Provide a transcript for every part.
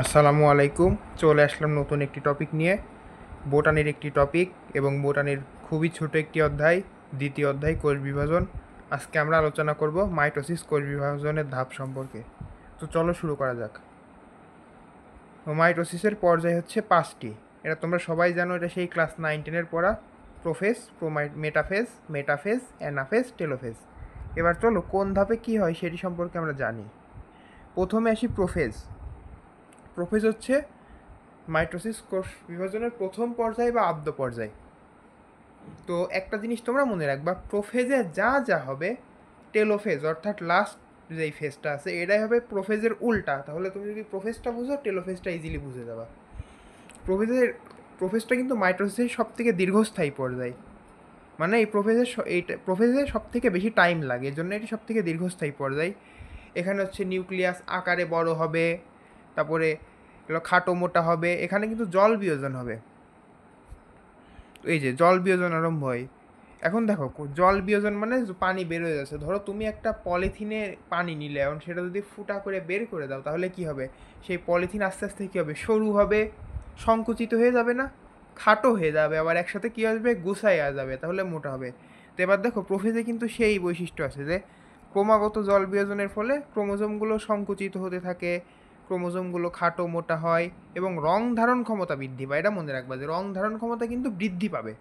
আসসালামু আলাইকুম। চলে আসলাম নতুন একটি টপিক নিয়ে, বোটানির একটি টপিক এবং বোটানির খুবই ছোট একটি অধ্যায়, দ্বিতীয় অধ্যায় কোষ বিভাজন। আজকে আমরা আলোচনা করব মাইটোসিস কোষ বিভাজনের ধাপ সম্পর্কে। তো চলো শুরু করা যাক। মাইটোসিসের পর্যায় হচ্ছে 5টি। এটা তোমরা সবাই জানো, এটা সেই ক্লাস 9-10-এর পড়া। Prophase, metaphase, metaphase, anaphase, telophase. এবার চলো কোন ধাপে কি হয় সেটি সম্পর্কে আমরা জানি। প্রথমে আসি প্রোফেজ। প্রোফেজ হচ্ছে মাইটোসিস কোষ বিভাজনের প্রথম পর্যায় বা আদ্য পর্যায়। তো একটা জিনিস তোমরা মনে রাখবা, প্রোফেজে যা যা হবে টেলোফেজ অর্থাৎ লাস্ট যেই ফেজটা আছে এটাই হবে প্রোফেজের উল্টা। তাহলে তুমি যদি প্রোফেজটা বুঝো টেলোফেজটা ইজিলি বুঝে যাবা। প্রোফেজের প্রোফেজটা কিন্তু মাইটোসিসের সব থেকে দীর্ঘস্থায়ী পর্যায়, মানে এই প্রোফেজে সব থেকে বেশি টাইম লাগে, এর জন্য এটি সব থেকে দীর্ঘস্থায়ী পর্যায়। এখানে হচ্ছে নিউক্লিয়াস আকারে বড় হবে, তারপরে এগুলো খাটো মোটা হবে, এখানে কিন্তু জল বিয়োজন হবে। এই যে জল বিয়োজন আরম্ভ হয়। এখন দেখো জল বিয়োজন মানে পানি বের হয়ে যাচ্ছে। ধরো তুমি একটা পলিথিনে পানি নিলে, এখন সেটা যদি ফুটা করে বের করে দাও তাহলে কি হবে? সেই পলিথিন আস্তে আস্তে কী হবে? সরু হবে, সংকুচিত হয়ে যাবে না, খাটো হয়ে যাবে, আবার একসাথে কী আসবে? গুছাইয়া যাবে, তাহলে মোটা হবে। তো এবার দেখো প্রোফেজে কিন্তু সেই বৈশিষ্ট্য আছে যে ক্রমাগত জল বিয়োজনের ফলে ক্রোমোজোমগুলো সংকুচিত হতে থাকে, ক্রোমোজোমগুলো খাটো মোটা হয় এবং রং ধারণ ক্ষমতা বৃদ্ধি পায়। এটা মনে রাখবা যে রং ধারণ ক্ষমতা কিন্তু বৃদ্ধি পাবে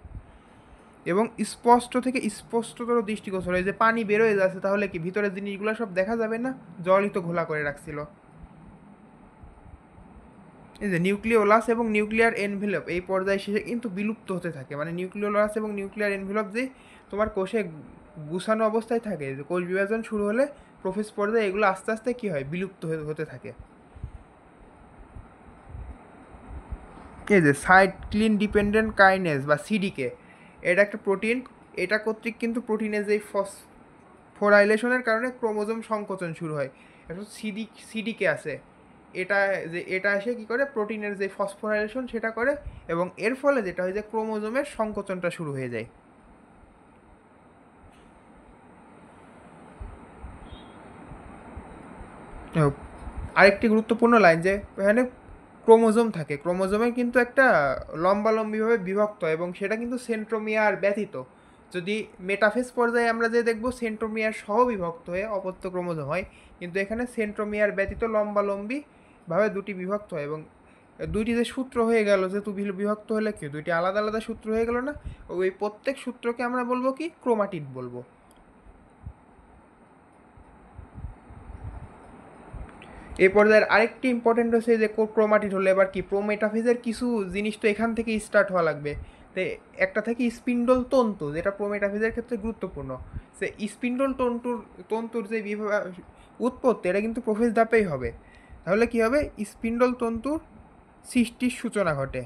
এবং স্পষ্ট থেকে স্পষ্টতর দৃষ্টিগোচর হয়। যে পানি বেরোয় যাচ্ছে তাহলে কি ভিতরের জিনিসগুলো সব দেখা যাবে না? জলই তো ঘোলা করে রাখছিল। এই যে নিউক্লিওলাস এবং নিউক্লিয়ার এনভেলপ এই পর্যায়ে শেষে কিন্তু বিলুপ্ত হতে থাকে। মানে নিউক্লিওলাস এবং নিউক্লিয়ার এনভেলপ যে তোমার কোষে গুছানো অবস্থায় থাকে, যে কোষ বিভাজন শুরু হলে প্রোফেজ পর্যায়ে এগুলো আস্তে আস্তে কী হয়? বিলুপ্ত হতে থাকে। এই যে সাইক্লিন ডিপেন্ডেন্ট কাইনেজ বা সিডিকে, এটা একটা প্রোটিন। এটা কর্তৃক কিন্তু প্রোটিনের যেই ফসফোরাইলেশনের কারণে ক্রোমোজোম সংকোচন শুরু হয়। এটা সিডিকে আছে, এটা এসে কী করে? প্রোটিনের যে ফসফোরাইলেশন সেটা করে এবং এর ফলে যেটা হয় যে ক্রোমোজোমের সংকোচনটা শুরু হয়ে যায়। আরেকটি গুরুত্বপূর্ণ লাইন যে এখানে ক্রোমোজোম থাকে, ক্রোমোজোমে কিন্তু একটা লম্বালম্বিভাবে বিভক্ত এবং সেটা কিন্তু সেন্ট্রোমিয়ার ব্যতীত। যদি মেটাফেজ পর্যায়ে আমরা যে দেখব সেন্ট্রোমিয়ার সহ বিভক্ত হয়ে অপত্য ক্রোমোজোম হয়, কিন্তু এখানে সেন্ট্রোমিয়ার ব্যতীত লম্বালম্বিভাবে দুটি বিভক্ত হয় এবং দুইটি যে সূত্র হয়ে গেল, যেহেতু বিভক্ত হলে কি দুইটি আলাদা আলাদা সূত্র হয়ে গেল না? ওই প্রত্যেক সূত্রকে আমরা বলবো কি? ক্রোমাটিড বলবো। এই পর্যায়ের আরেকটি ইম্পর্টেন্ট হচ্ছে যে ক্রোমাটিড হলে এবার কি প্রোমেটাফেজের কিছু জিনিস তো এখান থেকে স্টার্ট হওয়া লাগবে। তো একটা থেকে স্পিন্ডল তন্তু, যেটা প্রোমেটাফেজের ক্ষেত্রে গুরুত্বপূর্ণ। সে স্পিন্ডল তন্তুর যে উৎপত্তি, এটা কিন্তু প্রোফেজ ধাপেই হবে। তাহলে কি হবে? স্পিন্ডল তন্তুর সৃষ্টির সূচনা ঘটে।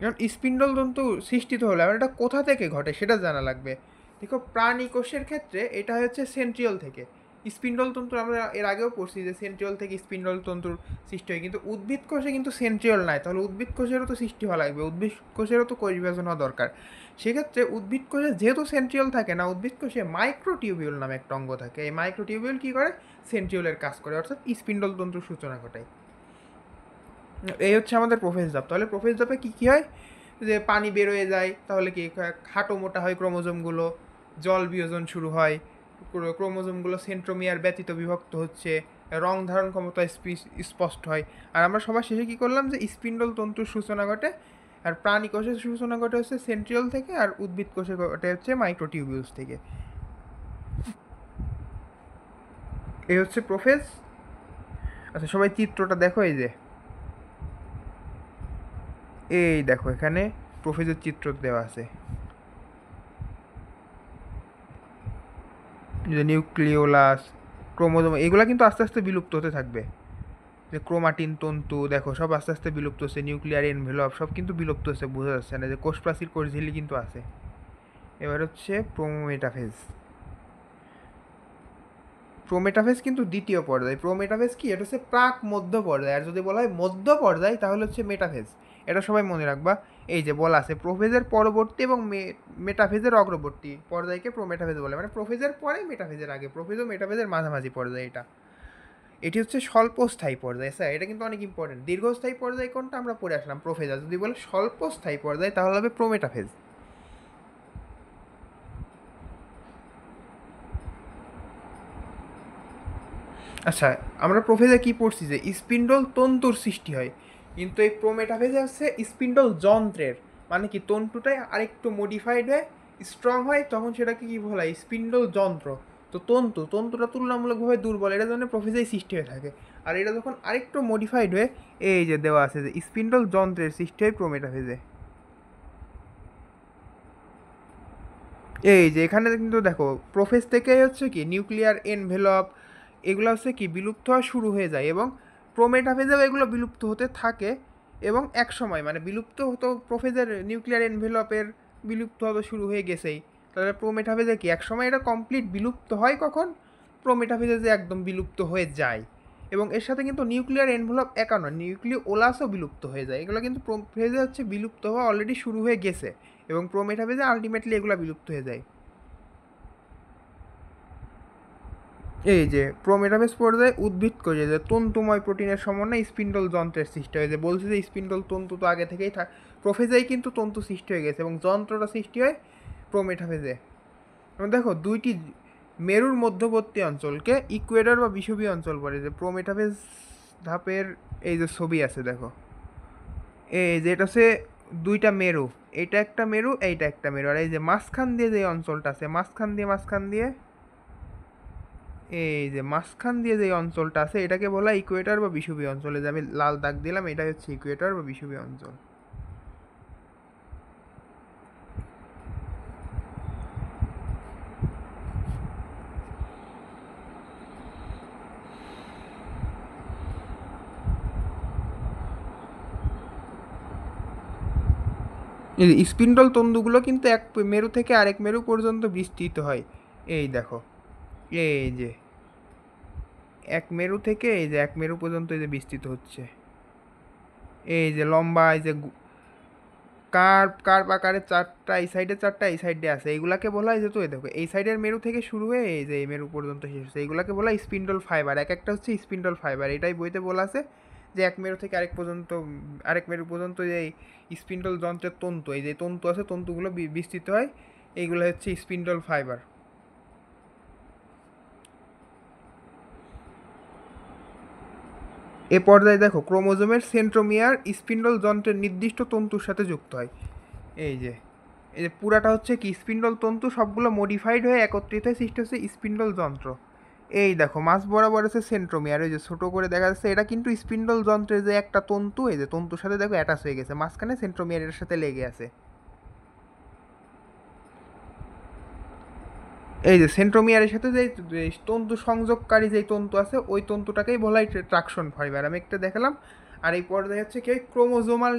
কারণ স্পিন্ডল তন্তু সৃষ্টিত হলে আমার এটা কোথা থেকে ঘটে সেটা জানা লাগবে। দেখো প্রাণী কোষের ক্ষেত্রে এটা হচ্ছে সেন্ট্রিওল থেকে। স্পিন্ডল তন্তু আমরা এর আগেও পড়ছি যে সেন্ট্রিওল থেকে স্পিন্ডল তন্তুর সৃষ্টি হয়, কিন্তু উদ্ভিদ কোষে কিন্তু সেন্ট্রিওল নাই। তাহলে উদ্ভিদ কোষেরও তো সৃষ্টি হওয়া লাগবে, উদ্ভিদ কোষেরও তো কোষ বিভাজন হওয়া দরকার। সেক্ষেত্রে উদ্ভিদ কোষে যেহেতু সেন্ট্রিওল থাকে না, উদ্ভিদ কোষে মাইক্রোটিউবিউল নামে একটা অঙ্গ থাকে। এই মাইক্রোটিউবিউল কী করে? সেন্ট্রিওলের কাজ করে, অর্থাৎ স্পিন্ডল তন্তুর সূচনা ঘটায়। এই হচ্ছে আমাদের প্রোফেজ ধাপ। তাহলে প্রোফেজ ধাপে কী কী হয়? যে পানি বেরোয় যায়, তাহলে কি খাটো মোটা হয় ক্রোমোজোমগুলো, জল বিয়োজন শুরু হয়, ক্রোমোজোমগুলো সেন্ট্রোমিয়ার ব্যতীত বিভক্ত হচ্ছে, রং ধারণ ক্ষমতা স্পষ্ট হয়। আর আমরা সবার শেষে কী করলাম? যে স্পিন্ডল তন্তুর সূচনা ঘটে। আর প্রাণী কোষের সূচনা ঘটে হচ্ছে সেন্ট্রিওল থেকে, আর উদ্ভিদ কোষে ঘটে হচ্ছে মাইক্রোটিউবিউলস থেকে। এই হচ্ছে প্রোফেজ। আচ্ছা সবাই চিত্রটা দেখো, এই দেখো এখানে প্রোফেজের চিত্র দেওয়া আছে। যে নিউক্লিওলাস, ক্রোমোজোম, এগুলো কিন্তু আস্তে আস্তে বিলুপ্ত হতে থাকবে। যে ক্রোমাটিন তন্তু দেখো সব আস্তে আস্তে বিলুপ্ত হচ্ছে, নিউক্লিয়ার এনভেলপ সব কিন্তু বিলুপ্ত হচ্ছে, বোঝা যাচ্ছে না যে কোষ প্রাচীর কোষ ঝিল্লি কিন্তু আছে। এবার হচ্ছে প্রোমেটাফেজ। প্রোমেটাফেজ কিন্তু দ্বিতীয় পর্যায়। প্রোমেটাফেজ কি? এটা হচ্ছে প্রাক মধ্য পর্যায়। আর যদি বলা হয় মধ্য পর্যায় তাহলে হচ্ছে মেটাফেজ। এটা সবাই মনে রাখবা। এই যে বলা আছে প্রোফেজের পরবর্তী এবং মেটাফেজের অগ্রবর্তী পর্যায়কে প্রোমেটাফেজ বলে। মানে প্রোফেজের পরে মেটাফেজের আগে, প্রোফেজ ও মেটাফেজের মাঝামাঝি পর্যায়ে এটা। এটি হচ্ছে স্বল্পস্থায়ী পর্যায়। স্যার এটা কিন্তু অনেক ইম্পর্টেন্ট। দীর্ঘস্থায়ী পর্যায় কোনটা আমরা পড়ে আসলাম প্রোফেজ, আর যদি বলে স্বল্পস্থায়ী পর্যায় তাহলে হবে প্রোমেটাফেজ। আচ্ছা, আমরা প্রোফেজে কি পড়ছি যে স্পিন্ডল তন্তুর সৃষ্টি হয়, কিন্তু এই প্রোমেটাফেজে হচ্ছে স্পিন্ডল যন্ত্রের, মানে কি তন্তুটাই আরেকটু মডিফাইড হয়ে স্ট্রং হয়, তখন সেটাকে কি বলা হয় স্পিন্ডল যন্ত্র। তো তন্তুটা তুলনামূলকভাবে দুর্বল, এটার জন্য প্রোফেজেই সৃষ্টি হয়ে থাকে। আর এটা যখন আরেকটু মডিফাইড হয়ে এই যে দেওয়া আছে যে স্পিন্ডল যন্ত্রের সৃষ্টি হয় প্রোমেটাফেজে। এই যে এখানে কিন্তু দেখো প্রোফেজ থেকে হচ্ছে কি নিউক্লিয়ার এনভেলপ এগুলো হচ্ছে কি বিলুপ্ত হওয়া শুরু হয়ে যায়, এবং প্রোমেটাফেজেও এগুলো বিলুপ্ত হতে থাকে। এবং এক সময় মানে বিলুপ্ত হতো প্রোফেজের নিউক্লিয়ার এনভেলপের বিলুপ্ত হতে শুরু হয়ে গেছেই, তাহলে প্রোমেটাফেজে কি এক সময় এটা কমপ্লিট বিলুপ্ত হয় কখন, প্রোমেটাফেজে যে একদম বিলুপ্ত হয়ে যায়। এবং এর সাথে কিন্তু নিউক্লিয়ার এনভেলপ একা নয়, নিউক্লিয় ওলাসও বিলুপ্ত হয়ে যায়। এগুলো কিন্তু প্রোফেজে হচ্ছে বিলুপ্ত হওয়া অলরেডি শুরু হয়ে গেছে, এবং প্রোমেটাফেজে আলটিমেটলি এগুলো বিলুপ্ত হয়ে যায়। এই যে প্রোমেটাফেজ পর্যায়ে উদ্ভিদ কোষে যে তন্তুময় প্রোটিনের সমন্বয়ে স্পিন্ডল যন্ত্রের সৃষ্টি হয়, যে বলছে যে স্পিন্ডল তন্তু তো আগে থেকেই প্রোফেজেই কিন্তু তন্তু সৃষ্টি হয়ে গেছে, এবং যন্ত্রটা সৃষ্টি হয় প্রোমেটাফেজে। এবং দেখো দুইটি মেরুর মধ্যবর্তী অঞ্চলকে ইকুয়েডর বা বিষুবীয় অঞ্চল বলে, যে প্রোমেটাফেজ ধাপের এই যে ছবি আছে দেখো, এই যে এটা হচ্ছে দুইটা মেরু, এইটা একটা মেরু এইটা একটা মেরু, আর এই যে মাঝখান দিয়ে যে অঞ্চলটা আছে মাঝখান দিয়ে এই যে মাঝখান দিয়ে যে অঞ্চলটা আছে এটাকে বলা হয় ইকুয়েটর বা বিষুবীয় অঞ্চলে, যে আমি লাল দাগ দিলাম এটা হচ্ছে ইকুয়েটর বা বিষুবীয় অঞ্চল। এই যে স্পিন্ডল তন্তুগুলো কিন্তু এক মেরু থেকে আরেক মেরু পর্যন্ত বিস্তৃত হয়। এই দেখো, এই যে এক মেরু থেকে এই যে এক মেরু পর্যন্ত এই যে বিস্তৃত হচ্ছে, এই যে লম্বা এই যে কার্ভ কার্ভ আকারে চারটা, এই সাইডে চারটা এই সাইডে আছে, এইগুলাকে বলা হয় যে, তো এই দেখো এই সাইডের মেরু থেকে শুরু হয়ে এই যে এই মেরু পর্যন্ত শেষ হচ্ছে, এইগুলাকে বলা হয় স্পিন্ডল ফাইবার। এক একটা হচ্ছে স্পিন্ডল ফাইবার, এটাই বইতে বলা আছে যে এক মেরু থেকে আরেক পর্যন্ত, আরেক মেরু পর্যন্ত যে স্পিন্ডল যন্ত্রের তন্তু, এই যে তন্তু আছে তন্তুগুলো বিস্তৃত হয়, এইগুলো হচ্ছে স্পিন্ডল ফাইবার। এ পর্যায়ে দেখো ক্রোমোজোমের সেন্ট্রোমিয়ার স্পিন্ডল যন্ত্রের নির্দিষ্ট তন্তুর সাথে যুক্ত হয়। এই যে এই যে পুরাটা হচ্ছে কি স্পিন্ডল তন্তু, সবগুলো মডিফাইড হয়ে একত্রিত হয়ে সৃষ্টি হচ্ছে স্পিন্ডল যন্ত্র। এই দেখো মাছ বরাবর আছে সেন্ট্রোমিয়ার, ওই যে ছোট করে দেখা যাচ্ছে এটা কিন্তু স্পিন্ডল যন্ত্রের যে একটা তন্তু, এই যে তন্তুর সাথে দেখো অ্যাটাচ হয়ে গেছে, মাঝখানে সেন্ট্রোমিয়ারের সাথে লেগে আছে। এই যে সেন্ট্রোমিয়ারের সাথে যে তন্তু সংযোগকারী যে তন্তু আছে ওই তন্তুটাকেই বলা হয় ট্রাকশন ফাইবার, আমি একটা দেখালাম। আর এই পর্যায়ে হচ্ছে কি ক্রোমোজোমাল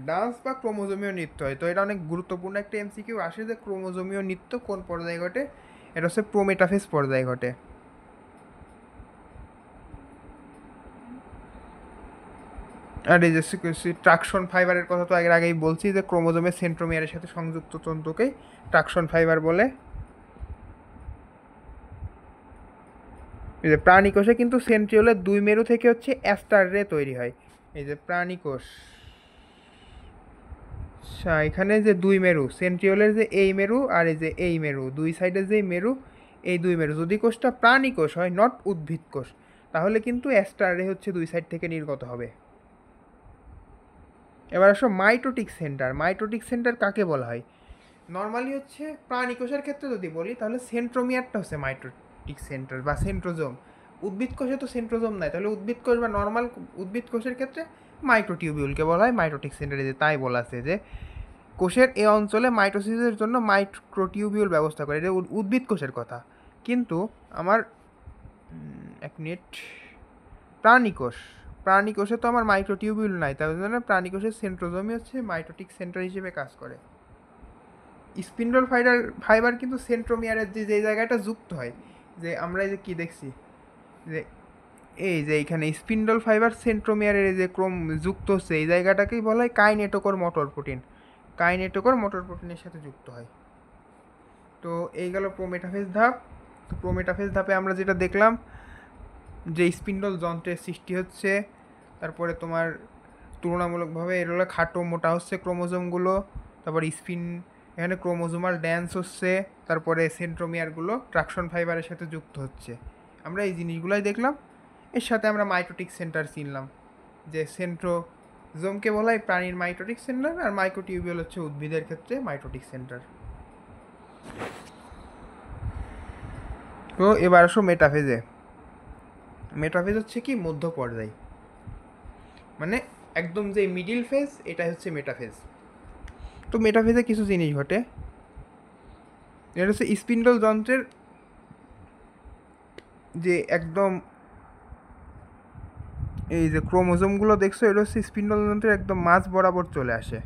ডান্স বা ক্রোমোজোমীয় নৃত্য হয়। তো এটা অনেক গুরুত্বপূর্ণ একটা এমসিকিউ আসে যে ক্রোমোজোমীয় নৃত্য কোন পর্যায়ে ঘটে, এটা হচ্ছে প্রোমেটাফেজ পর্যায়ে ঘটে। আর এই যে ট্রাকশন ফাইবারের কথা তো আগেই বলছি যে ক্রোমোজোমের সেন্ট্রোমিয়ারের সাথে সংযুক্ত তন্তুকেই ট্রাকশন ফাইবার বলে। এই যে প্রাণীকোষে কিন্তু সেন্ট্রিওলের দুই মেরু থেকে হচ্ছে অ্যাস্টার রে তৈরি হয়। এই যে প্রাণীকোষ, আচ্ছা এখানে যে দুই মেরু সেন্ট্রিওলের যে এই মেরু আর এই যে এই মেরু দুই সাইডের যে মেরু, এই দুই মেরু যদি কোষটা প্রাণী কোষ হয় নট উদ্ভিদ কোষ, তাহলে কিন্তু অ্যাস্টার রে হচ্ছে দুই সাইড থেকে নির্গত হবে। এবার আসো মাইটোটিক সেন্টার। মাইটোটিক সেন্টার কাকে বলা হয়? নর্মালি হচ্ছে প্রাণী কোষের ক্ষেত্রে যদি বলি তাহলে সেন্ট্রোমিয়ারটা হচ্ছে মাইটোটিক সেন্টার বা সেন্ট্রোজোম। উদ্ভিদ কোষে তো সেন্ট্রোজোম নাই, তাহলে উদ্ভিদ কোষ বা নর্মাল উদ্ভিদ কোষের ক্ষেত্রে মাইক্রোটিউবিউলকে বলা হয় মাইটোটিক সেন্টারে। যে তাই বলা আছে যে কোষের এ অঞ্চলে মাইটোসিসের জন্য মাইক্রোটিউবিউল ব্যবস্থা করে, এটা উদ্ভিদ কোষের কথা। কিন্তু আমার এক মিনিট, প্রাণী কোষ, প্রাণী কোষে তো আমার মাইক্রোটিউবিউল নাই, তার জন্য প্রাণী কোষের সেন্ট্রোজোমই হচ্ছে মাইটোটিক সেন্টার হিসেবে কাজ করে। স্পিন্ডল ফাইবার ফাইবার কিন্তু সেন্ট্রোমিয়ারের যে যে জায়গাটা যুক্ত হয়, যে আমরা এই যে কী দেখছি যে এই যে এইখানে স্পিন্ডল ফাইবার সেন্ট্রোমিয়ারের যে ক্রম যুক্ত হচ্ছে এই জায়গাটাকেই বলা হয় কাইনেটোকর মোটর প্রোটিন। কাইনেটোকর মোটর প্রোটিনের সাথে যুক্ত হয়। তো এই গেল প্রোমেটাফেজ ধাপ। তো প্রোমেটাফেজ ধাপে আমরা যেটা দেখলাম যে স্পিন্ডল যন্ত্রের সৃষ্টি হচ্ছে, তারপরে তোমার তুলনামূলকভাবে এর হলো খাটো মোটা হচ্ছে ক্রোমোজোমগুলো, তারপর এখানে ক্রোমোজোমাল ড্যান্স হচ্ছে, তারপরে সেন্ট্রোমিয়ারগুলো ট্রাকশন ফাইবারের সাথে যুক্ত হচ্ছে। আমরা এই জিনিসগুলোই দেখলাম। এর সাথে আমরা মাইটোটিক সেন্টার চিনলাম, যে সেন্ট্রোজোমকে বলা হয় প্রাণীর মাইটোটিক সেন্টার, আর মাইক্রোটিউবিউল হচ্ছে উদ্ভিদের ক্ষেত্রে মাইটোটিক সেন্টার। তো এবার আসো মেটাফেজে। মেটাফেজ হচ্ছে কি মধ্য পর্যায়, মানে একদম যে মিডিল ফেজ, এটা হচ্ছে মেটাফেজ। তো মেটাফেজে কিছু জিনিস ঘটে। এটা হচ্ছে স্পিন্ডল যন্ত্রের যে একদম এই যে ক্রোমোজোমগুলো দেখছো, এটা হচ্ছে স্পিন্ডল যন্ত্রের একদম মাঝ বরাবর চলে আসে,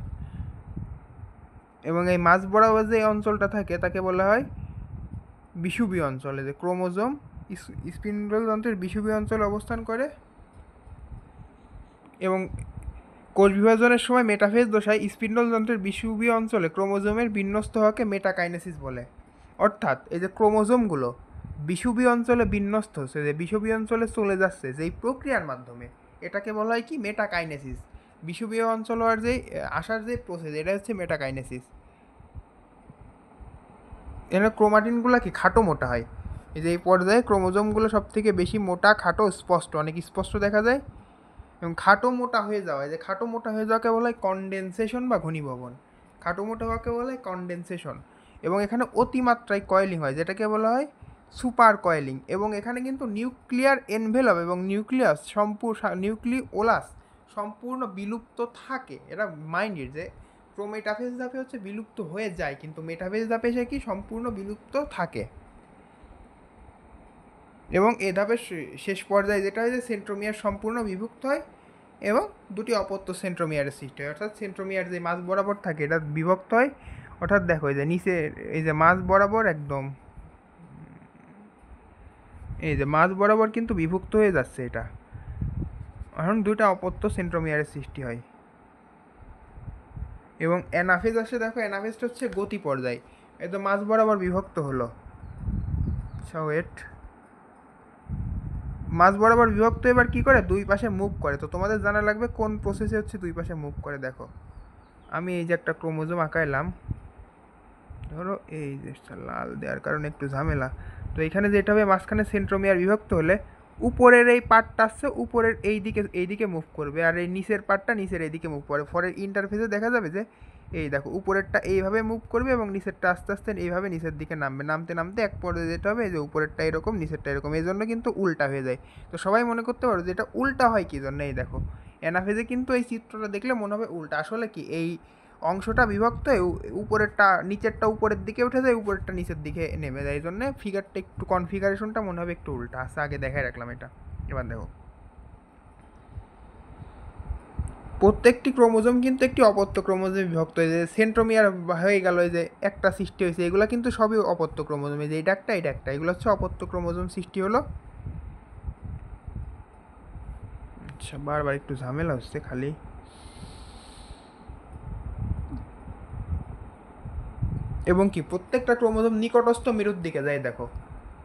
এবং এই মাঝ বরাবর যে অঞ্চলটা থাকে তাকে বলা হয় বিষুবীয় অঞ্চলে, যে ক্রোমোজোম স্পিন্ডল যন্ত্রের বিষুবীয় অঞ্চলে অবস্থান করে। এবং কোষ বিভাজনের সময় মেটাফেজ দশায় স্পিন্ডল যন্ত্রের বিষুবীয় অঞ্চলে ক্রোমোজোমের বিন্যস্ত হওয়াকে মেটাকাইনেসিস বলে। অর্থাৎ এই যে ক্রোমোজোমগুলো বিষুবীয় অঞ্চলে বিন্যস্ত হচ্ছে, যে বিষুবীয় অঞ্চলে চলে যাচ্ছে যেই প্রক্রিয়ার মাধ্যমে, এটাকে বলা হয় কি মেটাকাইনেসিস। বিষুবীয় অঞ্চল আর যে আসার যে প্রসেস, এটা হচ্ছে মেটাকাইনেসিস। এখানে ক্রোমাটিনগুলো কি খাটো মোটা হয়। এই যে এই পর্যায়ে ক্রোমোজোমগুলো সব থেকে বেশি মোটা, খাটো, স্পষ্ট, অনেক স্পষ্ট দেখা যায়। এবং খাটো মোটা হয়ে যাওয়া, যে খাটো মোটা হয়ে যাওয়াকে বলা হয় কনডেনসেশন বা ঘনীভবন। খাটো মোটা হওয়াকে বলা হয় কনডেনসেশন। এবং এখানে অতিমাত্রায় কয়েলিং হয়, যেটাকে বলা হয় সুপার কয়েলিং। এবং এখানে কিন্তু নিউক্লিয়ার এনভেলপ এবং নিউক্লিওলাস সম্পূর্ণ বিলুপ্ত থাকে। এটা মাইন্ডের যে প্রোমেটাফেজ ধাপে হচ্ছে বিলুপ্ত হয়ে যায়, কিন্তু মেটাফেজ ধাপে সে কি সম্পূর্ণ বিলুপ্ত থাকে। এবং এ ধাপের শেষ পর্যায়ে যেটা হয় যে সেন্ট্রোমিয়ার সম্পূর্ণ বিভক্ত হয় এবং দুটি অপত্য সেন্ট্রোমিয়ারের সৃষ্টি হয়। অর্থাৎ সেন্ট্রোমিয়ার যে মাঝ বরাবর থাকে এটা বিভক্ত হয়। অর্থাৎ দেখো এই যে নিচে এই যে মাঝ বরাবর একদম এই যে মাঝ বরাবর কিন্তু বিভক্ত হয়ে যাচ্ছে এটা, এখন দুইটা অপত্য সেন্ট্রোমিয়ারের সৃষ্টি হয়। এবং অ্যানাফেজ আসে, দেখো অ্যানাফেজটা হচ্ছে গতি পর্যায়, এই তো মাঝ বরাবর বিভক্ত হলো। ওয়েট, মাঝ বরাবর বিভক্ত এবার কি করে, দুই পাশে মুভ করে। তো তোমাদের জানা লাগবে কোন প্রসেসে হচ্ছে দুই পাশে মুভ করে। দেখো আমি এই যে একটা ক্রোমোজোম আঁকাইলাম, ধরো এই যে লাল দেওয়ার কারণে একটু ঝামেলা। তো এখানে যেটা হবে, মাঝখানে সেন্ট্রোমিয়ার বিভক্ত হলে উপরের এই পার্টটা আসছে উপরের এইদিকে মুভ করবে, আর এই নিচের পার্টটা নিচের এইদিকে মুভ করবে। পরের ইন্টারফেসে দেখা যাবে যে এই দেখো উপরেরটা এইভাবে মুভ করবে এবং নিচেরটা আস্তে আস্তে এইভাবে নিচের দিকে নামবে, নামতে নামতে এক পর্যায়ে যেটা হবে, এই যে উপরেরটা এরকম নিচেরটা এরকম, এই জন্য কিন্তু উল্টা হয়ে যায়। তো সবাই মনে করতে পারো যে এটা উল্টা হয় কী জন্য। এই দেখো অ্যানাফেজে কিন্তু এই চিত্রটা দেখলে মনে হবে উল্টা, আসলে কি এই অংশটা বিভক্ত হয়ে উপরেরটা নিচেরটা উপরের দিকে উঠে যায়, উপরেরটা নিচের দিকে নেমে যায়, এই জন্য ফিগারটা একটু কনফিগারেশনটা মনে হবে একটু উল্টা। আচ্ছা আগে দেখাই রাখলাম এটা। এবার দেখো প্রত্যেকটি ক্রোমোজোম কিন্তু একটি অপত্য ক্রোমোজোমে বিভক্ত হয়ে যায়। সেন্ট্রোমিয়ার হয়ে গেল, যে একটা সৃষ্টি হয়েছে, এগুলো কিন্তু সবই অপত্য ক্রোমোজোম। এই যে এটা একটা এগুলো হচ্ছে অপত্য ক্রোমোজোম সৃষ্টি হলো। আচ্ছা বারবার একটু ঝামেলা হচ্ছে খালি। এবং কি প্রত্যেকটা ক্রোমোজোম নিকটস্থ মেরুর দিকে যায়। দেখো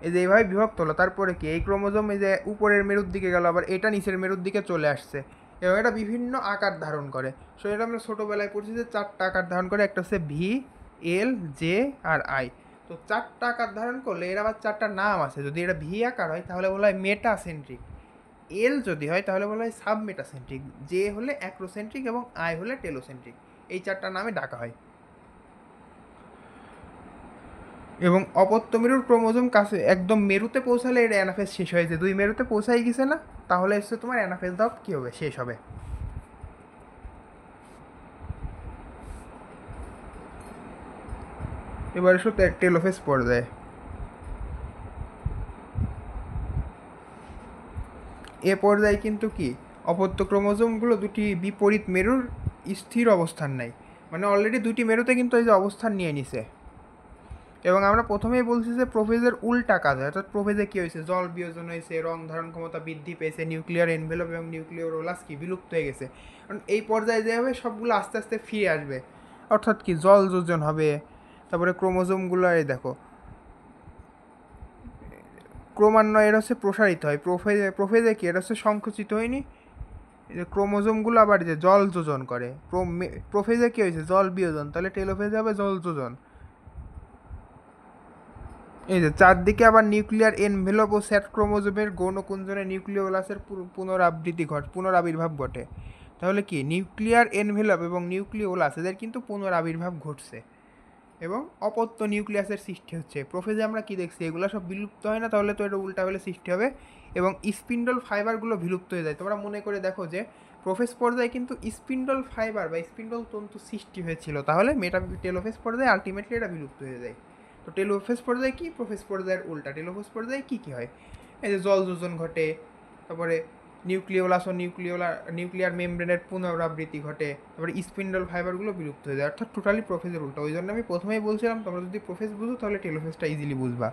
এই যে এইভাবে বিভক্ত হলো, তারপরে কি এই ক্রোমোজোম এই যে উপরের মেরুর দিকে গেল, আবার এটা নিচের মেরুর দিকে চলে আসছে, এবং এটা বিভিন্ন আকার ধারণ করে। সো এটা আমরা ছোটোবেলায় পড়ছি যে চারটা আকার ধারণ করে, একটা হচ্ছে ভি, এল, জে আর আই। তো চারটা আকার ধারণ করলে এর আবার চারটা নাম আছে। যদি এটা ভি আকার হয় তাহলে বলা হয় মেটাসেন্ট্রিক, এল যদি হয় তাহলে বলা হয় সাবমেটাসেন্ট্রিক, জে হলে অ্যাক্রোসেন্ট্রিক এবং আই হলে টেলোসেন্ট্রিক। এই চারটা নামে ডাকা হয়। এবং অপত্য মেরুর ক্রোমোজোম কাছে একদম মেরুতে পৌঁছালে এটা অ্যানাফেজ শেষ হয়েছে। দুই মেরুতে পৌঁছাই গেছে না, তাহলে এসে তোমার অ্যানাফেজ ধাপ কী হবে, শেষ হবে। এবার এসো টেলোফেজ পর্যায়ে। এ পর্যায়ে কিন্তু কি অপত্য ক্রোমোজোমগুলো দুটি বিপরীত মেরুর স্থির অবস্থান নেয়, মানে অলরেডি দুটি মেরুতে কিন্তু এই যে অবস্থান নিয়ে নিছে। এবং আমরা প্রথমেই বলছি যে প্রোফেজের উল্টা কাজ হয়। অর্থাৎ প্রোফেজে কী হয়েছে, জল বিয়োজন হয়েছে, রং ধারণ ক্ষমতা বৃদ্ধি পেয়েছে, নিউক্লিয়ার এনভেলপ এবং নিউক্লিওরোলাস কি বিলুপ্ত হয়ে গেছে। কারণ এই পর্যায়ে যে হবে সবগুলো আস্তে আস্তে ফিরে আসবে। অর্থাৎ কি জল যোজন হবে, তারপরে ক্রোমোজোমগুলো এই দেখো ক্রমান্বয়ে এটা হচ্ছে প্রসারিত হয়। প্রোফেজে কি এটা হচ্ছে সংকুচিত হয়নি, এই যে ক্রোমোজোমগুলো আবার যে জল যোজন করে। প্রোফেজে কি হয়েছে, জল বিয়োজন, তাহলে টেলোফেজে হবে জল যোজন। এই যে চারদিকে আবার নিউক্লিয়ার এনভেলপ ও স্যাট ক্রোমোজোমের গৌণকুঞ্জনে নিউক্লিওলাসের পুনরাবির্ভাব ঘটে। তাহলে কি নিউক্লিয়ার এনভেলপ এবং নিউক্লিওলাস এদের কিন্তু পুনরাবির্ভাব ঘটছে এবং অপত্য নিউক্লিয়াসের সৃষ্টি হচ্ছে। প্রোফেজে আমরা কি দেখছি, এগুলো সব বিলুপ্ত হয় না, তাহলে তো এটা উল্টা হলে সৃষ্টি হবে এবং স্পিন্ডল ফাইবারগুলো বিলুপ্ত হয়ে যায়। তোমরা মনে করে দেখো যে প্রোফেজ পর্যায়ে কিন্তু স্পিন্ডল ফাইবার বা স্পিন্ডল তন্তু সৃষ্টি হয়েছিল, তাহলে টেলোফেজ পর্যায়ে আলটিমেটলি এটা বিলুপ্ত হয়ে যায়। তো টেলোফেজ পর্যায়ে কি, প্রোফেজ পর্যায়ের উল্টা। টেলোফেজ পর্যায়ে কী কী হয়, এই যে জল যোজন ঘটে, তারপরে নিউক্লিওলাস ও নিউক্লিয়ার মেমব্রেনের পুনরাবৃত্তি ঘটে, তারপরে স্পিন্ডল ফাইবারগুলো বিলুপ্ত হয়ে যায়, অর্থাৎ টোটালি প্রোফেজের উল্টা। ওই জন্য আমি প্রথমেই বলছিলাম তোমরা যদি প্রোফেজ বুঝো তাহলে টেলোফেজটা ইজিলি বুঝবা।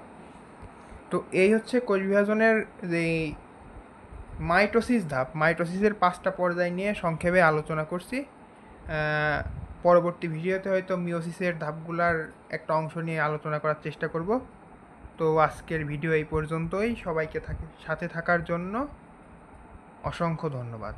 তো এই হচ্ছে কোষ বিভাজনের যে মাইটোসিস ধাপ, মাইটোসিসের 5টা পর্যায় নিয়ে সংক্ষেপে আলোচনা করছি। পরবর্তী ভিডিওতে হয়তো মিওসিসের ধাপগুলার একটা অংশ নিয়ে আলোচনা করার চেষ্টা করব। তো আজকের ভিডিও এই পর্যন্তই। সবাইকে সাথে থাকার জন্য অসংখ্য ধন্যবাদ।